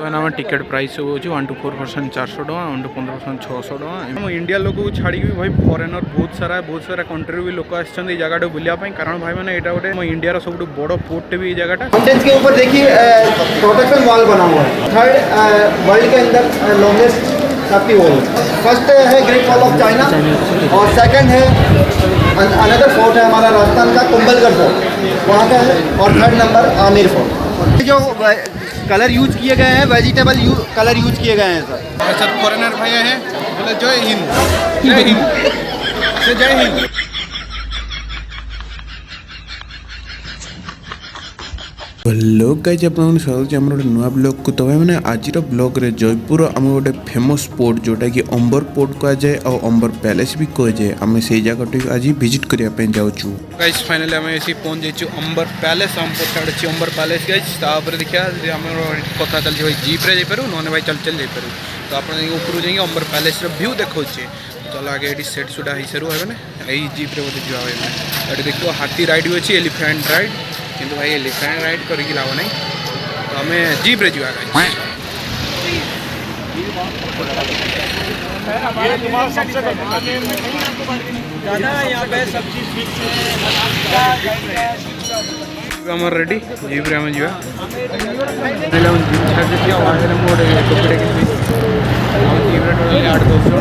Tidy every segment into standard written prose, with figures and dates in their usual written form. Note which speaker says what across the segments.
Speaker 1: तो नाम ticket price सब हो 1 to 4% 400 टका 1 to 15% 600 टका। इंडिया लोक को छाड़ी भाई फॉरेनर बहुत सारा कंट्री भी लोक आसछन जगह बुलाया कारण भाई मैंने यहाँ गोटे इंडिया सब बड़ पोर्ट भी जगह
Speaker 2: के ऊपर देखिए प्रोटेक्शन वॉल बना हुआ है। थर्ड वर्ल्ड के अंदर लॉन्गेस्ट सेफ्टी वॉल। फर्स्ट है ग्रेट वॉल ऑफ चाइना और सेकंड है अनदर फोर्ट है हमारा राजस्थान का कुंभलगढ़ फोर्ट वहाँ का है और थर्ड नंबर आमेर फोर्ट। जो कलर यूज किए गए हैं वेजिटेबल कलर यूज किए गए हैं सर।
Speaker 1: सब फॉरेनर भाई हैं बोले जय हिंद जय हिंद जय हिंद। हेलो गाइज आप स्वागत है आम गोटे नुआ ब्लॉग को। तो भाई मैंने आज ब्लॉग रे जयपुर आम गोटे फेमस स्पॉट जोटा कि अंबर पोर्ट कहुए और अंबर पैलेस भी कहुए आम से जगह आज विजिट करने जाऊँ। गाइज फाइनली आम ऐसी पहुंच जाइए अंबर पैलेस। हम पछाड़ अच्छी अंबर पैलेस गाइज तापर देखिए आम कथा चलती भाई जीप्रे जापर ना भाई चल चल जापर। तो आप ऊपर जाइए अंबर पैलेस व्यू देखा चल आगे ये सेट सुटा हो सारू है मैंने यही जीप्रे बोलते जाए ये देखो हाथी राइड भी अच्छी एलिफेंट राइड किंतु भाई एलिफेंट राइड करके लाभ नहीं। तो आम जीप्रे जा रेडी जीप्रे आम जा जीप्रे 8-10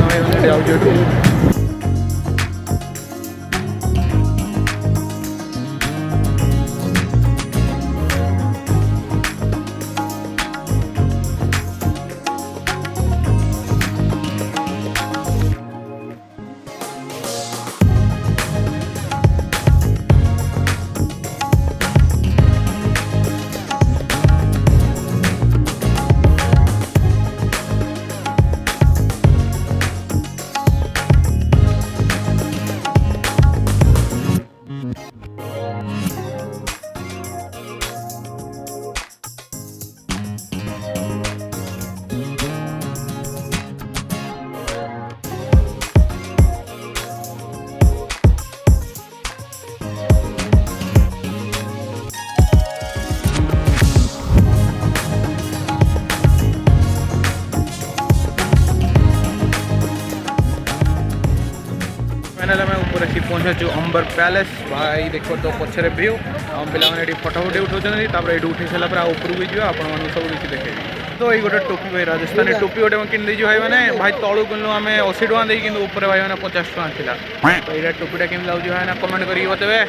Speaker 1: जन ऊपर अच्छी पहुँचा जो अंबर पैलेस भाई देखो तो पछरे व्यू हम पे फटो फटे उठाऊँ ये उठे सारा ऊपर भी जावा आप सब किसी देखे। तो ये गोटे टोपी भाई राजस्थानी टोपी गोटे किन दीजिए भाई मैंने भाई तलू किलो आम 80 टका दी कि ऊपर भाई मैंने 50 टका था। तो ये टोपीटा केम लगे भाई कमेंट करके बतावे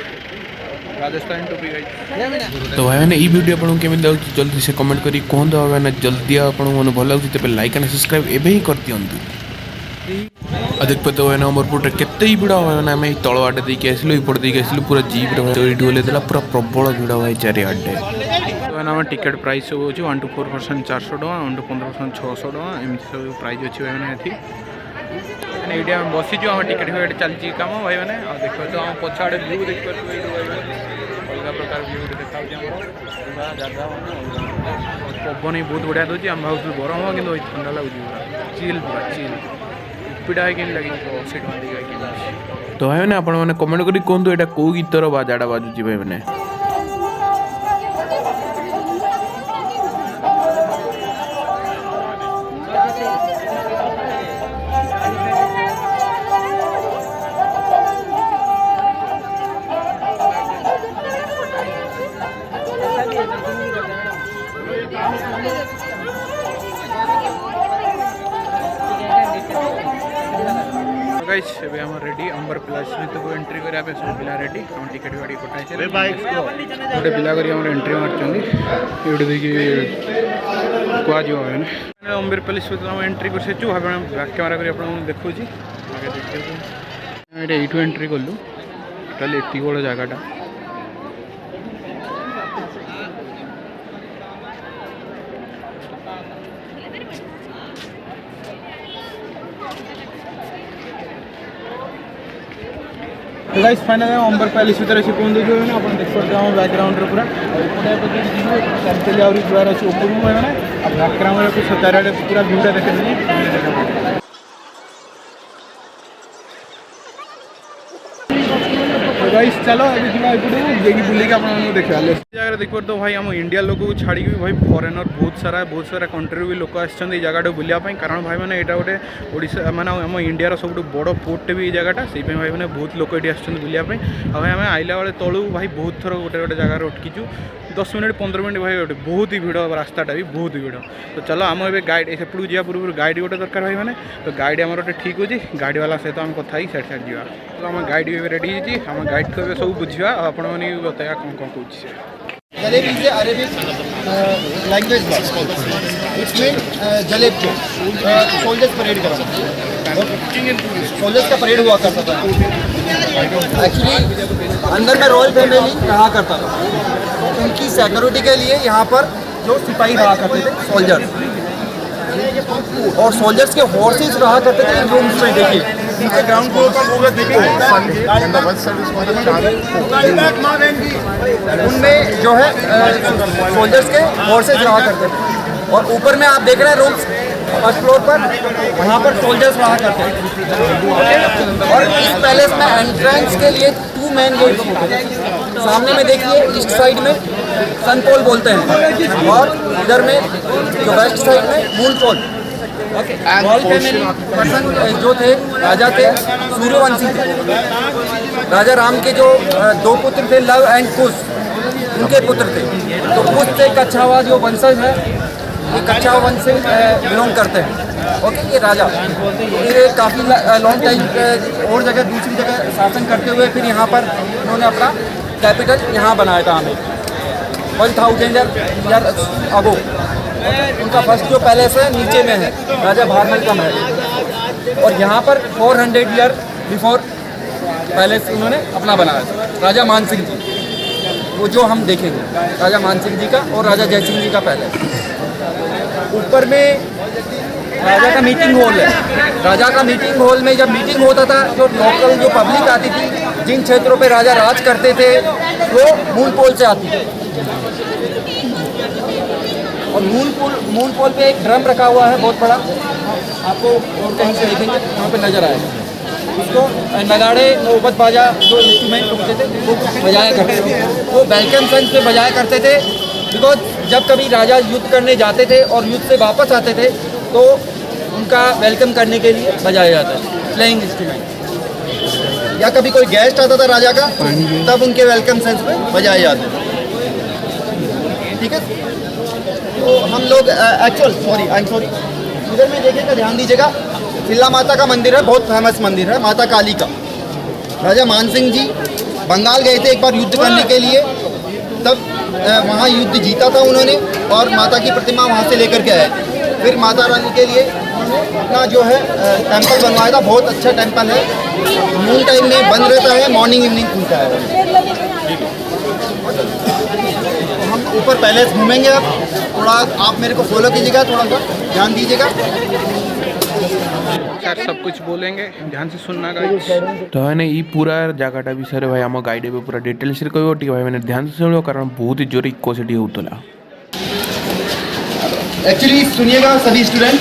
Speaker 1: राजस्थानी टोपी गाइस। तो भाई मैंने ये वीडियो आपको केमी लगे जल्दी से कमेंट करी कहते भाई मैंने जल्दी आपको भल लगे तेज लाइक एंड सब्सक्राइब एवं ही कर दिंतु। देख पाते हो अमर पोर्ट केते ही भिड़ मैंने आम तल आटे देके आसलु इपट देके आसलु पूरा जीप ओल्ला पूरा प्रबल भिड़ भाई चारिआडे। तो आम टिकेट प्राइस सब हो 1 to 4% 400 टका 1 to 15% 600 टका एमती सब प्राइस अच्छी भाई मैंने ये आम बसीचु आम टिकेट फिकेट चलती कम भाई मैंने देख तो आम पछाड़े व्यू देख पारे अलग प्रकार व्यू देखा पूरा जगह पवन ही बहुत बढ़िया दूसरी आम भाव गरम हो कि ठंडा लगुच चिल पूरा चिल पीड़ा है लगे 80 टका। तो भाई मैंने आप कमेंट करी कहतु यहाँ कौ गीतर बाजाटा बाजुची भाई मैंने। गाइस अबे हम रेडी अंबर प्लस में तो एंट्री करिया पे सब पिला रेडी हम टिकट गाड़ी कटाई छे गोटे पिला करी हम एंट्री मारचंदी एडे देखि कोआ जो है अंबर प्लस में हम एंट्री कर सेचु भाबे बैक कैमरा करी आपन देखौ छी आगे देखियो एडे एटू एंट्री करलु टोटल एती बड़ जगहटा। तो गाइस फाइनल अंबर पैलेस भीतर अच्छी पहुँच जो है आप देख सकते हैं बैकग्राउंड पूरा चलते जुआर अच्छे ऊपर मैंने बैकग्राउंड चारिड़े पूरा भ्यूटा देखते गाइस चलो अभी जीवा एपटू जेकी बुली के आपन देखा ले जगह देख तो भाई हम इंडिया लोक को छाड़ी भाई फॉरेनर बहुत सारा कंट्री भी लोक आछन जगह बुलिया कारण भाई मैंने यहाँ गोटे ओडिशा माने हम इंडिया सब बड़ पोर्ट भी जगहटा से भाई मैंने बहुत लोक ये आछन बुलिया भाई आम आइला बेले तलू भाई बहुत थर गोटे गोटे जगह अटकीचु 10 मिनट 15 मिनट भाई गोटे बहुत ही भिड़ रास्ताटा भी बहुत ही भिड़ तो चलो आम ए गाइड सेपटू जा पूर्व गाइड गोटे दरकार भाई मैंने तो गाइड आम गोटे ठीक अच्छी गाड़ी वाला सहित आम कथा ही साइड साइड जा तो आम गाइड भी रेडी होती आम गाइड को सब बुझा आपण मैंने बताया कौन कौन कौन
Speaker 2: जलेब is Arabic language it's mean जलेब को सोल्जर्स परेड करा सोल्जर्स का परेड हुआ करता था एक्चुअली अंदर में रॉयल फैमिली रहा करता था उनकी सिक्योरिटी के लिए यहाँ पर जो सिपाही रहा करते थे सोल्जर्स और सोल्जर्स के हॉर्सेस रहा करते थे रूम्स में देखिए ग्राउंड फ्लोर पर लोग देखिए उनमें जो है सोल्जर्स के हॉर्सेस रहा करते थे और ऊपर में आप देख रहे हैं रूम्स फर्स्ट फ्लोर पर वहाँ पर सोल्जर्स रहा करते हैं और इस पैलेस में एंट्रेंस के लिए 2 मेन गेट्स होते हैं सामने में देखिए ईस्ट साइड में सन पोल बोलते हैं और इधर में जो वेस्ट साइड में मून पोल पर्सन जो थे राजा थे सूर्यवंशी थे राजा राम के जो 2 पुत्र थे लव एंड कुश उनके पुत्र थे तो कुश से कच्छावा जो वंशज है ये कच्छावा वंश से बिलोंग करते हैं ओके ये राजा ये काफ़ी लॉन्ग टाइम और जगह दूसरी जगह शासन करते हुए फिर यहाँ पर उन्होंने अपना कैपिटल यहाँ बनाया था हमें 1000 ईयर अगो उनका फर्स्ट जो पैलेस है नीचे में है राजा भारमल का महल और यहाँ पर 400 ईयर बिफोर पैलेस उन्होंने अपना बनाया था राजा मान सिंह जी वो जो हम देखेंगे राजा मान सिंह जी का और राजा जय सिंह जी का पैलेस ऊपर में राजा का मीटिंग हॉल है राजा का मीटिंग हॉल में जब मीटिंग होता था जो लोकल जो पब्लिक आती थी जिन क्षेत्रों पे राजा राज करते थे वो मून पोल से आती थी और मून पोल पे एक ड्रम रखा हुआ है बहुत बड़ा आपको और कहीं से देखेंगे वहाँ पे नज़र आएगा उसको नगाड़े नौबत बाजा जो इंस्ट्रूमेंट होते थे वो बजाया करते थे वो वेलकम संच पे बजाया करते थे बिकॉज जब कभी राजा युद्ध करने जाते थे और युद्ध से वापस आते थे तो उनका वेलकम करने के लिए बजाया जाता है प्लेइंग इंस्ट्रूमेंट या कभी कोई गेस्ट आता था राजा का तब उनके वेलकम सेंस पे बजाए जाते थे ठीक है तो हम लोग एक्चुअल आई एम सॉरी इधर में देखिएगा ध्यान दीजिएगा चिल्ला माता का मंदिर है बहुत फेमस मंदिर है माता काली का राजा मान सिंह जी बंगाल गए थे एक बार युद्ध करने के लिए तब वहाँ युद्ध जीता था उन्होंने और माता की प्रतिमा वहाँ से लेकर के आए फिर माता रानी के लिए अपना जो है टेंपल बनवाया था बहुत अच्छा टेंपल है मून टाइम में बंद रहता है मॉर्निंग इवनिंग खुलता है तो हम ऊपर पैलेस घूमेंगे अब थोड़ा आप मेरे को फॉलो कीजिएगा थोड़ा सा ध्यान दीजिएगा
Speaker 1: सर सब कुछ बोलेंगे ध्यान से सुनना गाइस तो मैंने ये पूरा जगहटा विषय भाई आम गाइड पे पूरा डिटेल्स कह भाई मैंने ध्यान से सुनो कारण बहुत ही जोर इक्वसिटी होता
Speaker 2: एक्चुअली सुनिएगा सभी स्टूडेंट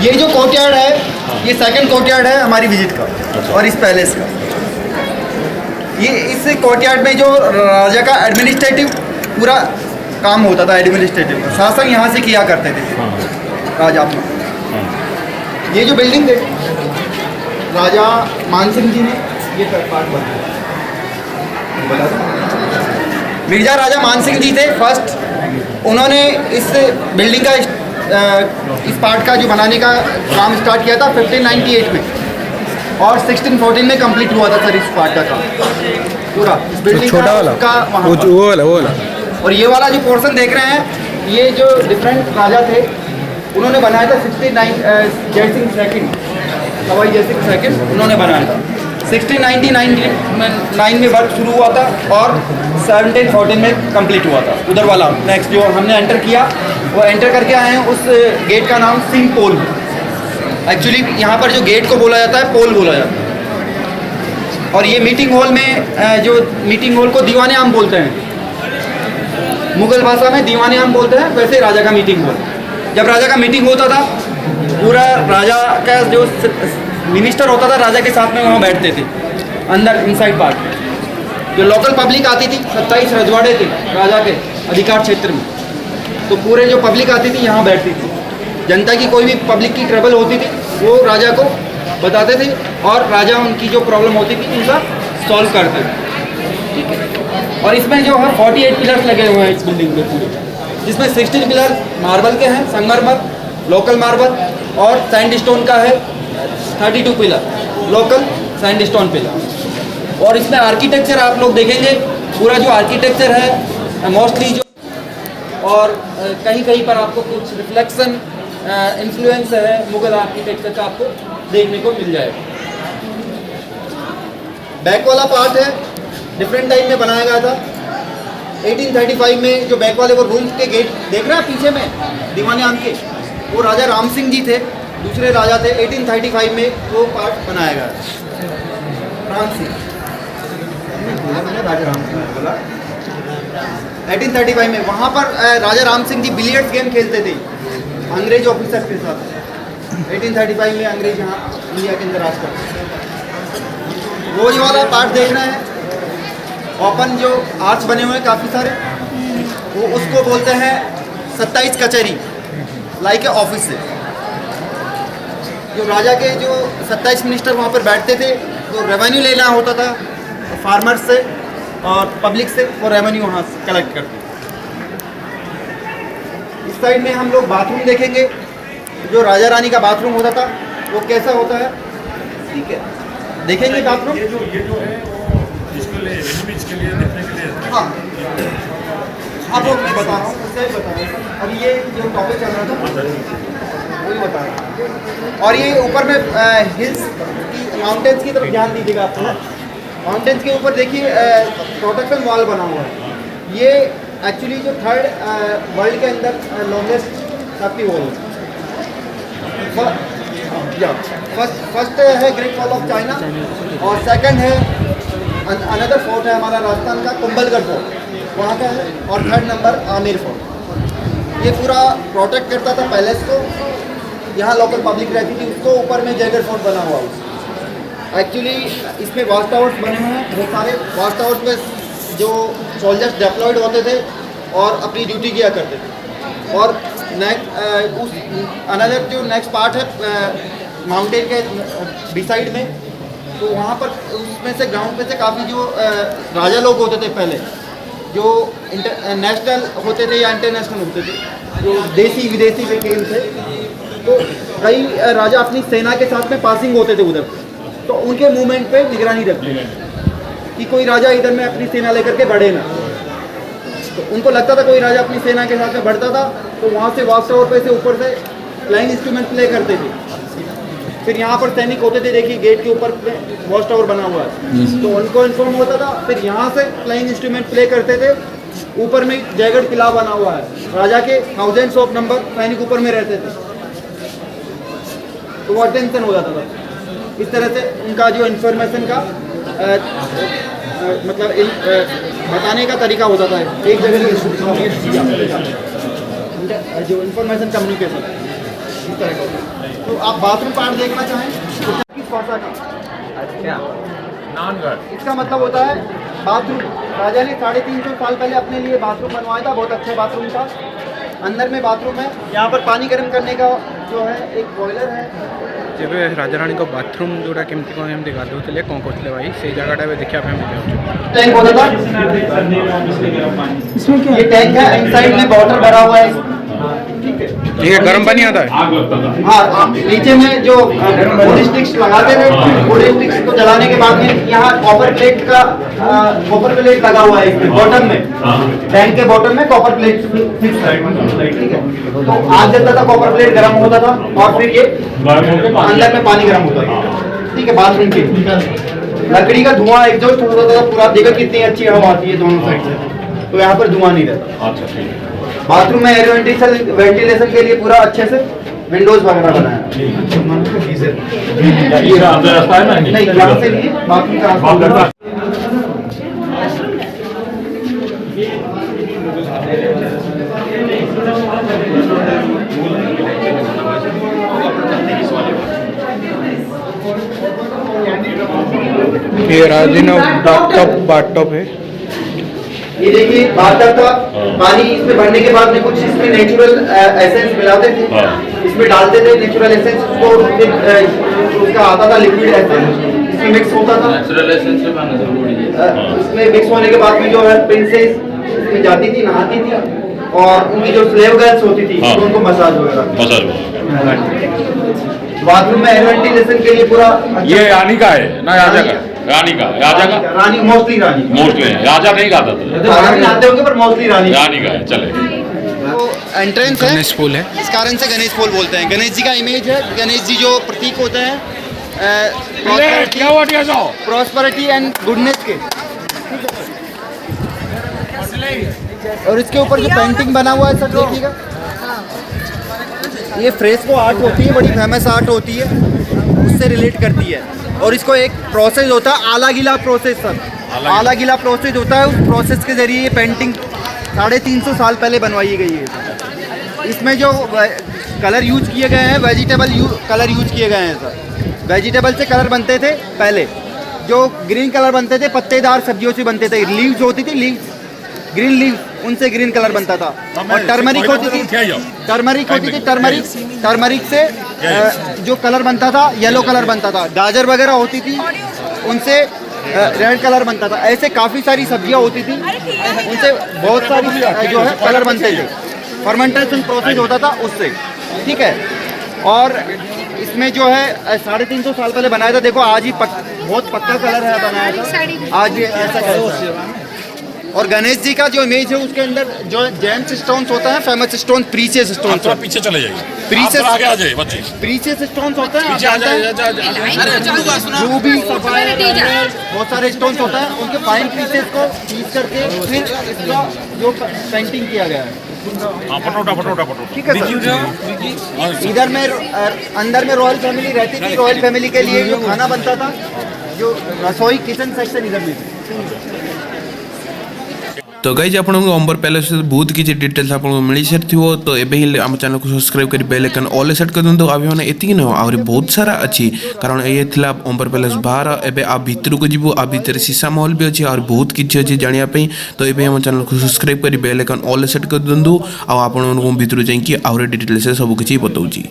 Speaker 2: ये जो कोर्टयार्ड है ये सेकंड कोर्टयार्ड है हमारी विजिट का और इस पैलेस का ये इस कोर्टयार्ड में जो राजा का एडमिनिस्ट्रेटिव पूरा काम होता था एडमिनिस्ट्रेटिव शासन यहाँ से किया करते थे राजा अपना ये जो बिल्डिंग थे राजा मान सिंह जी ने ये पार्ट बनाया मिर्जा राजा मान सिंह जी थे फर्स्ट उन्होंने इस बिल्डिंग का इस पार्ट का जो बनाने का काम स्टार्ट किया था 1598 में और 1614 में कंप्लीट हुआ था सर इस पार्ट का काम पूरा इस बिल्डिंग छोटा वाला का वो वाला और ये वाला जो पोर्शन देख रहे हैं ये जो डिफरेंट राजा थे उन्होंने बनाया था 69 जय सिंह सेकंड सवाई जय सिंह सेकंड उन्होंने बनाया था 1699 में वर्क शुरू हुआ था और 1714 में कंप्लीट हुआ था उधर वाला नेक्स्ट जो हमने एंटर किया वो एंटर करके आए हैं उस गेट का नाम सिंह पोल एक्चुअली यहाँ पर जो गेट को बोला जाता है पोल बोला जाता है और ये मीटिंग हॉल में जो मीटिंग हॉल को दीवाने आम बोलते हैं मुगल भाषा में दीवाने आम बोलते हैं वैसे राजा का मीटिंग हॉल जब राजा का मीटिंग होता था पूरा राजा का जो मिनिस्टर होता था राजा के साथ में वहाँ बैठते थे अंदर इनसाइड पार्ट जो लोकल पब्लिक आती थी, 27 रजवाड़े थे राजा के अधिकार क्षेत्र में, तो पूरे जो पब्लिक आती थी यहाँ बैठती थी। जनता की कोई भी पब्लिक की ट्रबल होती थी वो राजा को बताते थे और राजा उनकी जो प्रॉब्लम होती थी उनका सॉल्व करते थे, ठीक है। और इसमें जो है 48 पिलर्स लगे हुए हैं इस बिल्डिंग में पूरे, जिसमें 16 पिलर मार्बल के हैं, संगमरमर, लोकल मार्बल, और सैंडस्टोन का है 32 पिलर, लोकल सैंडस्टोन पिलर। और इसमें आर्किटेक्चर आप लोग देखेंगे, पूरा जो आर्किटेक्चर है मोस्टली जो, और कहीं कहीं पर आपको कुछ रिफ्लेक्शन इन्फ्लुएंस है मुगल आर्किटेक्चर का आपको देखने को मिल जाएगा। बैक वाला पार्ट है डिफरेंट टाइम में बनाया गया था। 1835 में जो बैक वाले वो रूम्स के गेट देख रहे हैं पीछे में दीवाने आम के, वो राजा राम सिंह जी थे, दूसरे राजा थे। 1835 में वो पार्ट बनाया गया। राम सिंह, मैंने राजा राम सिंह बोला। 1835 में वहाँ पर राजा राम सिंह जी बिलियर्ड्स गेम खेलते थे अंग्रेज ऑफिसर के साथ। 1835 में अंग्रेज यहाँ इंडिया के अंदर राज करते। वो ये वाला पार्ट देख रहे हैं, ओपन जो आर्च बने हुए हैं काफ़ी सारे, वो उसको बोलते हैं 27 कचहरी, लाइक ए ऑफिस से। जो राजा के जो 27 मिनिस्टर वहाँ पर बैठते थे, तो रेवेन्यू लेना होता था फार्मर्स से और पब्लिक से, वो रेवेन्यू वहाँ से कलेक्ट करते। इस साइड में हम लोग बाथरूम देखेंगे, जो राजा रानी का बाथरूम होता था वो कैसा होता है, ठीक है, देखेंगे बाथरूम।
Speaker 3: ये जो है इसके लिए के लिए देखने के लिए,
Speaker 2: हाँ आप लोग मैं बता रहा हूँ, उससे बता रहा हूँ। अब ये जो टॉपिक चल रहा था वही बता रहा हूँ। और ये ऊपर में हिल्स की, माउंटेन्स की तरफ ध्यान दीजिएगा आप ना। माउंटेन्स के ऊपर देखिए प्रोटेक्शन वॉल बना हुआ है। ये एक्चुअली जो थर्ड वर्ल्ड के अंदर लॉन्गेस्ट सेफ्टी वॉल है। फर्स्ट है ग्रेट वॉल ऑफ चाइना, और सेकंड है अनदर फोर्ट है हमारा राजस्थान का कुंभलगढ़ फोर्ट, वहाँ का है। और थर्ड नंबर आमेर फोर्ट। ये पूरा प्रोटेक्ट करता था पैलेस को, यहाँ लोकल पब्लिक रहती थी उसको। ऊपर में जयगढ़ फोर्ट बना हुआ है। एक्चुअली इसमें वॉच टावर्स बने हुए हैं बहुत सारे। वॉच टावर्स में जो सोल्जर्स डिप्लॉयड होते थे और अपनी ड्यूटी किया करते थे। और उस अनदर जो नेक्स्ट पार्ट है माउंटेन के बिसाइड में, तो वहाँ पर उसमें से ग्राउंड पे से काफ़ी जो राजा लोग होते थे पहले, जो नेशनल होते थे या इंटरनेशनल होते थे, जो देसी विदेशी के खेल थे, तो कई राजा अपनी सेना के साथ में पासिंग होते थे उधर, तो उनके मूवमेंट पे निगरानी रखते कि कोई राजा इधर में अपनी सेना लेकर के बढ़े ना। तो उनको लगता था कोई राजा अपनी सेना के साथ में बढ़ता था, तो वहाँ से वॉच टावर पे से ऊपर से फ्लाइंग इंस्ट्रूमेंट प्ले करते थे। फिर यहाँ पर सैनिक होते थे, देखिए गेट के ऊपर वॉच टावर बना हुआ है, तो उनको इन्फॉर्म होता था। फिर यहाँ से फ्लाइंग इंस्ट्रूमेंट प्ले करते थे। ऊपर में जयगढ़ किला बना हुआ है, राजा के थाउजेंड्स ऑफ नंबर सैनिक ऊपर में रहते थे, तो वो अटेंशन हो जाता था। इस तरह से उनका जो इन्फॉर्मेशन का मतलब बताने का तरीका होता था, एक जगह जो इन्फॉर्मेशन कम्युनिकेशन इस तरह का होता है। तो आप बाथरूम पार्ट देखना चाहें तो किस भाषा का?
Speaker 1: अच्छा, नानगढ़।
Speaker 2: इसका मतलब होता है बाथरूम। राजा ने 350 साल पहले अपने लिए बाथरूम बनवाया था, बहुत अच्छा बाथरूम था। अंदर में बाथरूम है, यहाँ पर पानी गर्म करने का जो है एक बॉयलर है।
Speaker 1: जब राजा रानी को बाथरूम जोड़ा केमती कौन एमती गाधुले कौन करते भाई से जगह देखिए आप
Speaker 2: टैंक होता था, इसमें क्या? ये टैंक है, इनसाइड में वाटर भरा हुआ है, ठीक है।
Speaker 1: ठीक है, गर्म पानी आता है।
Speaker 2: हाँ, नीचे में जो वुड स्टिक्स लगाते थे, वुड स्टिक्स को जलाने के बाद में यहाँ कॉपर प्लेट का कॉपर प्लेट लगा हुआ है बॉटम में, टैंक के बॉटम में कॉपर प्लेट फिक्स है, ठीक है। तो आग जलता था, कॉपर प्लेट गर्म होता था, और फिर ये अंदर में पानी गर्म होता था, ठीक है। बाथरूम की लकड़ी का धुआं एग्जॉस्ट होता था पूरा। देखो कितनी अच्छी हवा आती है दोनों साइड से, तो यहाँ पर धुआं नहीं रहता।
Speaker 3: अच्छा, ठीक है।
Speaker 2: बाथरूम में एयर वेंटिलेशन के लिए पूरा अच्छे से विंडोज वगैरह बनाया
Speaker 3: ये अंदर रास्ता है ना?
Speaker 2: नहीं, यहाँ से नहीं, बाथरूम का रास्ता।
Speaker 1: ये राजीनो बाथ टब है।
Speaker 2: ये देखिए बाथटब का पानी इसमें भरने के बाद में कुछ इसमें नेचुरल एसेंस मिलाते थे, इसमें डालते थे नेचुरल एसेंस को, उसका आता था लिक्विड एसेंस, इसमें मिक्स होता था नेचुरल एसेंस से बना था। इसमें मिक्स होने के बाद में जो है प्रिंसेस इसमें जाती थी, नहाती थी, और उनकी जो स्लेव गर्ल्स होती थी तो उनको मसाज वगैरह। बाथरूम में एयर वेंटिलेशन के लिए पूरा
Speaker 3: ये रानी का है ना राजा का? रानी का, राजा का
Speaker 2: रानी, मोस्टली
Speaker 3: राजा नहीं खाता था,
Speaker 2: राजा भी आते होंगे पर मोस्टली रानी
Speaker 3: का है। चले
Speaker 2: तो एंट्रेंस है,
Speaker 1: गणेश पुल है,
Speaker 2: इस कारण से गणेश पुल बोलते हैं। गणेश जी का इमेज है, गणेश जी जो प्रतीक होते हैं प्रॉस्पेरिटी एंड गुडनेस के। और इसके ऊपर जो पेंटिंग बना हुआ है सब देखिएगा, ये फ्रेस्को आर्ट होती है, बड़ी फेमस आर्ट होती है, उससे रिलेट करती है। और इसको एक प्रोसेस होता है, आला गीला प्रोसेस, सर आला गीला प्रोसेस होता है, उस प्रोसेस के जरिए ये पेंटिंग 350 साल पहले बनवाई गई है। इसमें जो कलर यूज किए गए हैं, वेजिटेबल कलर यूज किए गए हैं सर। वेजिटेबल से कलर बनते थे पहले, जो ग्रीन कलर बनते थे पत्तेदार सब्जियों से बनते थे, लीव्स होती थी, लीव्स ग्रीन लीव, उनसे ग्रीन कलर बनता था। और टर्मरिक होती थी, टर्मरिक से जो कलर बनता था येलो कलर बनता था। गाजर वगैरह होती थी, उनसे रेड कलर बनता था। ऐसे काफ़ी सारी सब्जियां होती थी, उनसे बहुत सारी जो है कलर बनते थे। फर्मेंटेशन प्रोसेस होता था उससे, ठीक है। और इसमें जो है 350 साल पहले बनाया था। देखो आज ही बहुत पक्का कलर है बनाया था, आज भी ऐसा कलर। और गणेश जी का जो इमेज है उसके अंदर जो जेम्स स्टोन्स होता है, फेमस स्टोन, प्रीशियस स्टोन,
Speaker 3: थोड़ा पीछे चले जाइए,
Speaker 2: प्रीशियस
Speaker 3: आगे आ जाइए बच्चे,
Speaker 2: प्रीशियस स्टोन्स होते हैं,
Speaker 3: पीछे आ जाइए,
Speaker 2: रूबी, सफायर, बहुत सारे स्टोन्स होते हैं, उनके फाइन पीसेस को पीस करके फिर इसका जो पेंटिंग किया गया है।
Speaker 3: फटोटा
Speaker 2: ठीक है सर। इधर में अंदर में रॉयल फैमिली रहती थी, रॉयल फैमिली के लिए जो खाना बनता था, जो रसोई किचन सेक्शन इधर में थी।
Speaker 4: तो गाइज आपको अंबर पैलेस बहुत किसी डिटेल्स आपको मिल सारी। तो एबे ही आम चैनल को सब्सक्राइब कर बेल आइकन ऑल सेट कर दिखाँ। अभी मैंने एति नुह आहरी बहुत सारा अच्छी, कारण ये थिला अंबर पैलेस बाहर, एबे आ भितर को जीवो, आ भितर सीसा महल भी अच्छी और बहुत किसी अच्छी जानापी। तो ये आम चैनल को सब्सक्राइब कर बेल आइकन ऑल सेट कर दिखाँ। आपको भितर जाकि आहरी डिटेल्स सब किसी बताऊँगी।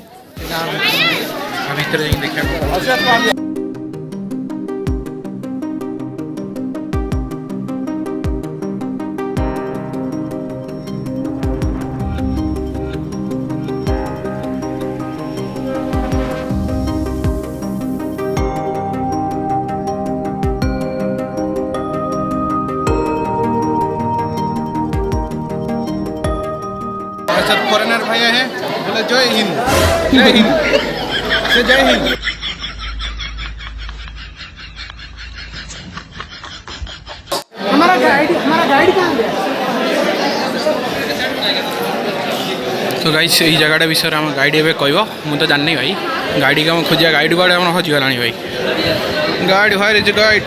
Speaker 1: फॉरेनर भैया हैं, बोले जय हिंद, जय हिंद से जय हिंद। हमारा गाइड कहाँ गया? तो गाइस यही जगह विषय में आम गाइड एवं कह मुझे जाननी भाई, गाड़ी का खोजा गाइड गाड़ी आम हजिगलानी भाई। गाइड भाई इज गाइड।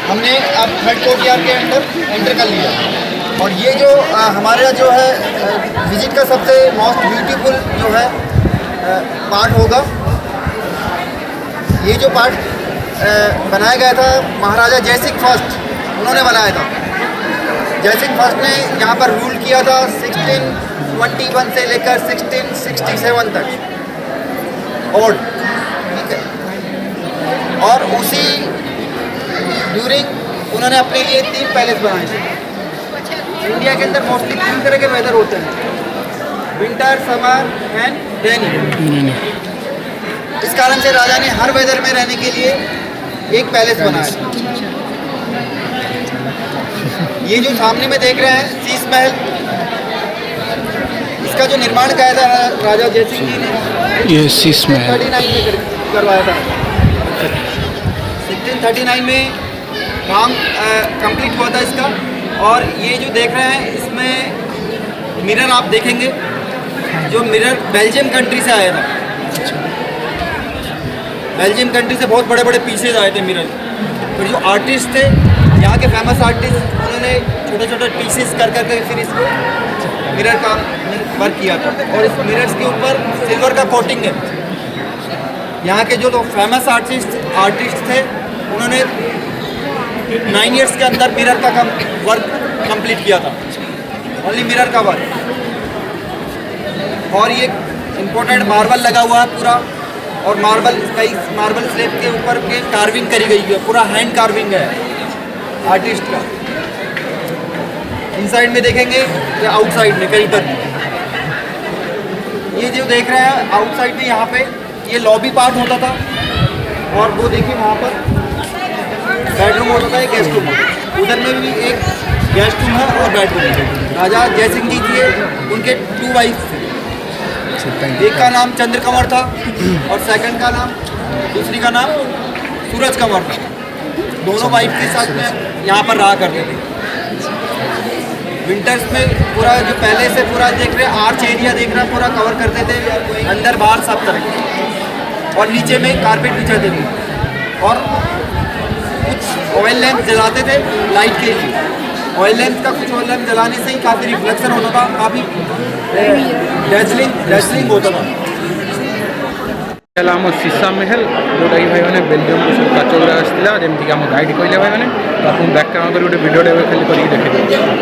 Speaker 2: हमने अब थर्ड कोर्टयार्ड के अंदर एंटर कर लिया, और ये जो हमारा जो है विजिट का सबसे मोस्ट ब्यूटीफुल जो है पार्ट होगा। ये जो पार्ट बनाया गया था महाराजा जयसिंह फर्स्ट, उन्होंने बनाया था। जयसिंह फर्स्ट ने यहाँ पर रूल किया था 1621 से लेकर 1667 तक, और ठीक है। और उसी ड्यूरिंग उन्होंने अपने लिए 3 पैलेस बनाए थे। इंडिया के अंदर मोस्टली 3 तरह के वेदर होते हैं, विंटर, समर एंड रेनी। इस कारण से राजा ने हर वेदर में रहने के लिए एक पैलेस बनाया। ये जो सामने में देख रहे हैं शीश महल, इसका जो निर्माण किया था राजा जयसिंह जी ने,
Speaker 1: ये शीश महल
Speaker 2: 1639 में करवाया था। 1639 में काम कंप्लीट हुआ था इसका। और ये जो देख रहे हैं इसमें मिरर आप देखेंगे, जो मिरर बेल्जियम कंट्री से आया था। बेल्जियम कंट्री से बहुत बड़े बड़े पीसेज आए थे मिरर। फिर जो आर्टिस्ट थे यहाँ के फेमस आर्टिस्ट, उन्होंने छोटे छोटे पीसेस कर करके फिर इसको मिरर का वर्क किया था। और इस मिरर्स के ऊपर सिल्वर का कोटिंग है। यहाँ के जो फेमस आर्टिस्ट थे उन्होंने 9 ईयर्स के अंदर मिरर का वर्क कंप्लीट किया था, ओनली मिरर का वर्क। और ये इम्पोर्टेंट मार्बल लगा हुआ है पूरा, और कई मार्बल स्लैब के ऊपर के कार्विंग करी गई है, पूरा हैंड कार्विंग है आर्टिस्ट का। इनसाइड में देखेंगे या आउटसाइड में कहीं पर, ये जो देख रहे हैं आउटसाइड में, यहाँ पे ये लॉबी पार्ट होता था, और वो देखिए वहाँ पर बेडरूम होता था, एक गेस्ट रूम, उधर में भी एक गेस्ट रूम है और बेडरूम है। राजा जयसिंह जी थे, उनके 2 वाइफ थे, एक का नाम चंद्र कंवर था और सेकंड का नाम, दूसरी का नाम सूरज कंवर था। दोनों वाइफ के साथ में यहाँ पर रहा करते थे। विंटर्स में पूरा जो पहले से पूरा देख रहे आर्च एरिया देख रहा पूरा कवर करते थे, अंदर बाहर सब तरह, और नीचे में कारपेट बिछाते थे, और कुछ ऑयल लैंप जलाते थे लाइट के लिए। ऑयल लैंप का कुछ ऑयल लैंप जलाने से ही काफ़ी रिफ्लेक्शन होता था, काफ़ी डैजलिंग होता था।
Speaker 1: आम सीसा महल जोटा कि भाई मैंने बेलजियम को सब काचगुड़ा आसाला जमीक आम गाइड कहले भाई मैंने, तो आपको बैकग्राउंड कर गोटे भिडियो खाली करके देखिए।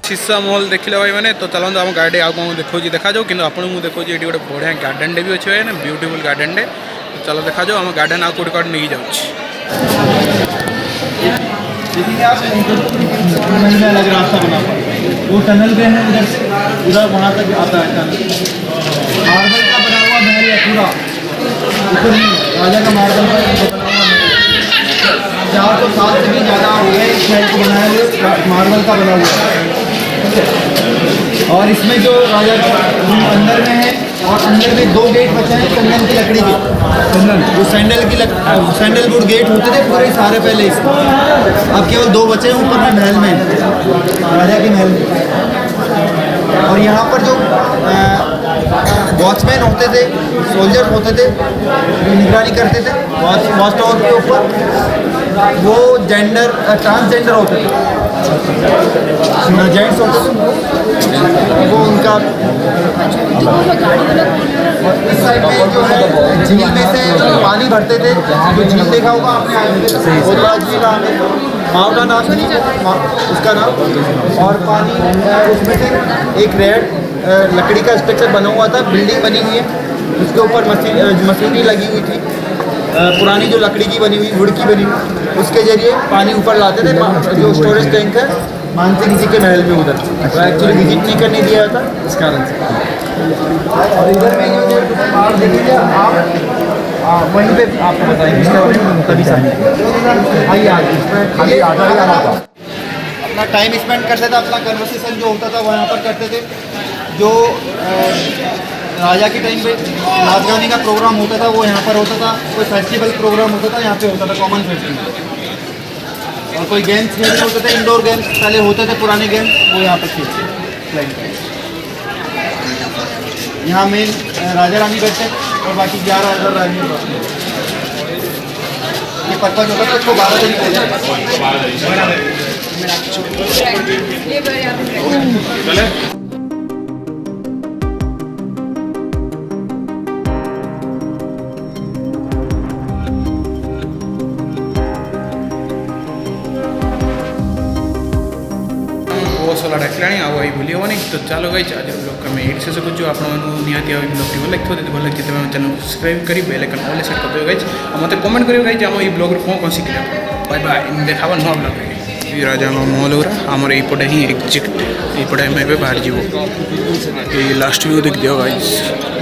Speaker 1: सीसा मॉल देखिले भाई मैंने, तो चलते आम गाड़ी आगे देखो देखा जाऊ, कि आपको मुझे देखो ये गोटे बढ़िया गार्डन भी अच्छे भाई ना, ब्यूटीफुल गार्डन टे। तो चलो देखा जाऊ आम गार्डन आगे कौट कौट नहीं जाऊँ।
Speaker 2: अलग रास्ता बना हुआ, वो टनल गए हैं उधर से, उधर वहाँ तक आता है टनल। मार्बल का बना हुआ महल है पूरा, ऊपर राजा का मार्बल का बना हुआ महल, 400 साल से भी ज़्यादा हो गए इस महल को बनाए हुए, मार्बल का बना हुआ है। और इसमें जो राजा का अंदर में है, और अंदर में 2 गेट बचे हैं चंदन की लकड़ी के, जो सैंडलवुड गेट होते थे पूरे सारे पहले इसके, अब केवल 2 बचे हैं ऊपर में महल में, राजा के महल में। और यहाँ पर जो वॉचमैन होते थे, सोल्जर होते थे, जो निगरानी करते थे वॉच टावर के ऊपर, वो ट्रांसजेंडर होते थे, जेंट्स होते थे, वो उनका। इस साइड में जो है झील में से पानी भरते थे, जो झील देखा होगा आपने, बहुत बड़ा झील है, मावड़ा नाम उसका नाम। और पानी उसमें से एक रेड लकड़ी का स्ट्रक्चर बना हुआ था, बिल्डिंग बनी हुई है, उसके ऊपर मशीनरी लगी हुई थी, पुरानी जो लकड़ी की बनी हुई, वुड की बनी हुई, उसके जरिए पानी ऊपर लाते थे। जो स्टोरेज टैंक है मानसिंह जी के महल में, उधर तो एक्चुअली विजिट नहीं करने दिया जाता इस कारण से। और इधर में जो पहाड़ देखिए आप, वहीं पे आपको बताएंगे तभी आइए अपना टाइम स्पेंड करते थे, अपना कन्वर्सेशन जो होता था वहाँ पर करते थे। जो राजा के टाइम पे नाच गाने का प्रोग्राम होता था वो यहाँ पर होता था, कोई फेस्टिवल प्रोग्राम होता था यहाँ पे होता था, कॉमन फेस्टिवल। और कोई गेम्स खेलने होते थे, इंडोर गेम्स पहले होते थे, पुराने गेम्स, वो यहाँ पर खेलते। यहाँ मेन राजा रानी बैठते और बाकी 11 अदर रानी बैठते। ये पर्पज होता था, उसको 12 दिन बोलते हैं।
Speaker 1: वो सोला रखलाणी आ वही भूली होनी। तो चलो गई आज ब्लॉग का आम ये शेष कर निहाती ब्लॉग भल लगे भल लगे तेज चैनल सब्सक्राइब कर बेल आइकन ऑल सेट कर गाइज और मत कमेंट करेंगे गाइज आम ये ब्लॉग कौन कौन शिखिले बाय बाय देखा नुआ ब्लॉग राजा मॉल गुरा आमर यपटे ही एक्जिट यपटे आम ए बाहर जीव लास्ट व्यू देख दियो गाइज।